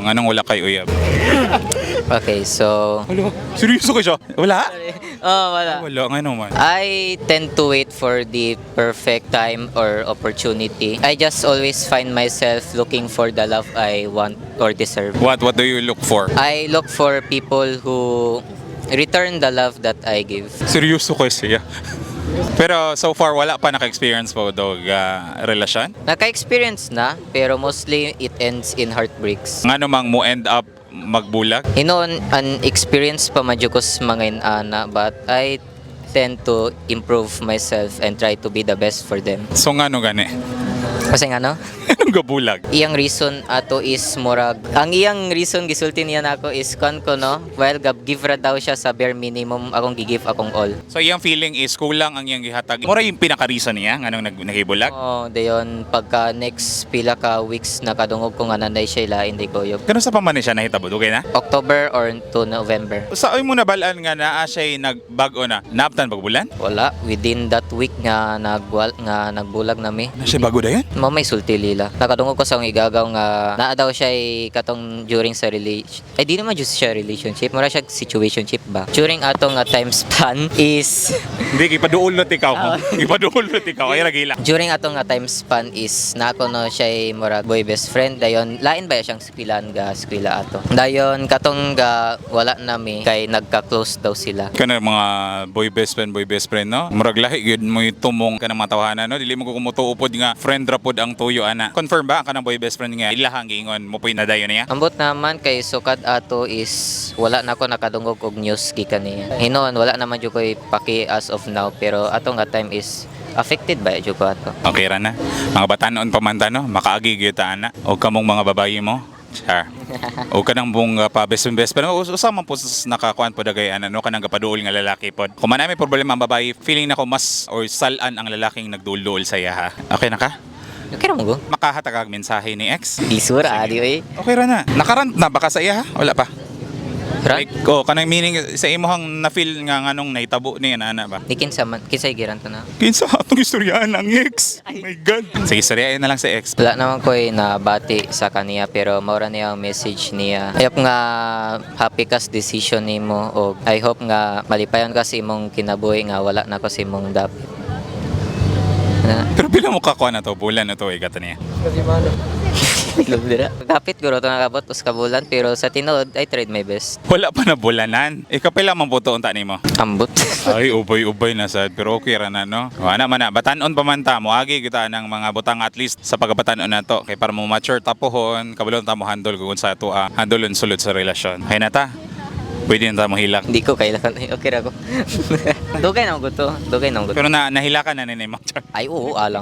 Anong wala kay uyab? Okay, so... Wala. Seryoso ka siya? Wala? Oh, wala. Wala nga naman. I tend to wait for the perfect time or opportunity. I just always find myself looking for the love I want or deserve. What do you look for? I look for people who return the love that I give. Seryoso ka siya. Pero so far wala pa naka-experience po dog relasyon? Naka-experience na, pero mostly it ends in heartbreaks. Nga namang mo end up magbulag? Hinon, an experience pa madyukos mga inana, but I tend to improve myself and try to be the best for them. So nga no gani? Kasi nga no? Anong gabulag? Iyang reason ato is murag. Ang iyang reason gisulti niya nako is kon ko no, while give ra daw siya sa bare minimum akong gigive akong all. So iyang feeling is kulang ang iyang gihatag. Mura yung pinaka-reason niya nganong naghibulag? Oh, dayon pagka next pila ka weeks nakadungog ko nga nanay siya ila hindi ko yog. Kano sa paman niya nahitabo? Okay na? October or to November. Sa ay mo nabalaan nga naa siya nagbago na. Naaptan pagbulan? Wala, within that week nga nagbulag nami. Na siya bago dayon? Mamay sulti lila. Nakadungog ko sa akong igagaw nga naa daw siya katong during sa relation. Ay di naman just siya relationship, mura siya situationship ba. During atong time span is Hindi, ipaduol na ikaw. Ipaduol na ikaw. Ay ragila. during atong time span is nako no siya murag boy best friend dayon lain ba siyang skwilan ga skwela ato. Dayon katong ga wala nami kay nagka-close daw sila. Kana mga boy best friend no. Murag lahi gyud mo tumong kanang mga tawanan no. Dili mo ko kumutuupod nga friend ra pod ang tuyo ana. Confirm ba kanang boy best friend nga ilahang giingon mo poy na dayon niya? Ambot naman kay sukad ato is wala na ko nakadungog og news gikan niya. Hinon wala naman jud koy paki as of now pero atong nga time is affected ba jud ko ato. Okay ra na. Mga batanon pa man ta no. Makaagi gyud ta ana. O kamong mga babayi mo. Char. O kanang bung pa best pero usama po sa nakakuan po dagay ano kanang gapaduol nga lalaki pod. Kung manami problema ang babayi, feeling nako mas or salan ang lalaking nagdulol sa iya ha. Okay na ka? Okay ra mo go. Makahatag ang mensahe ni ex. Isura adi oy. Okay ra na. Nakarant na baka sa iya ha? Wala pa. Ra? Like, kanang meaning sa imong na-feel nga nganong naitabo ni ana ba? Di kinsa man kinsay giran to na. Kinsa atong istoryaan ang ex? Oh my god. Sige, istoryahin na lang sa ex. Wala naman ko nabati sa kaniya pero maura niya ang message niya. I hope nga happy kas decision nimo o I hope nga malipayon ka sa imong kinabuhi nga wala na ko sa imong dapit. Pero pila mo kakuha na to, bulan na to, igata niya. Kapit ko to nakabot us kabulan pero sa tinuod I tried my best. Wala pa na bulanan. Ikapila man po to unta nimo. Ambot. Ay, ubay-ubay na sad, pero okay ra na no. Wala man na, batanon pa man ta, moagi kita ng mga butang at least sa pagbatanon na to. Kay para mo mature tapuhon, kabalon ta mo handle kung sa to handleon sulod sa relasyon. Hay na ta. Pwede na ta mo hilak. Hindi ko kailangan. Okay ra ko. Dugay na ko to. Dugay na ko. Pero nahilakan na nimo. Ay oo alang.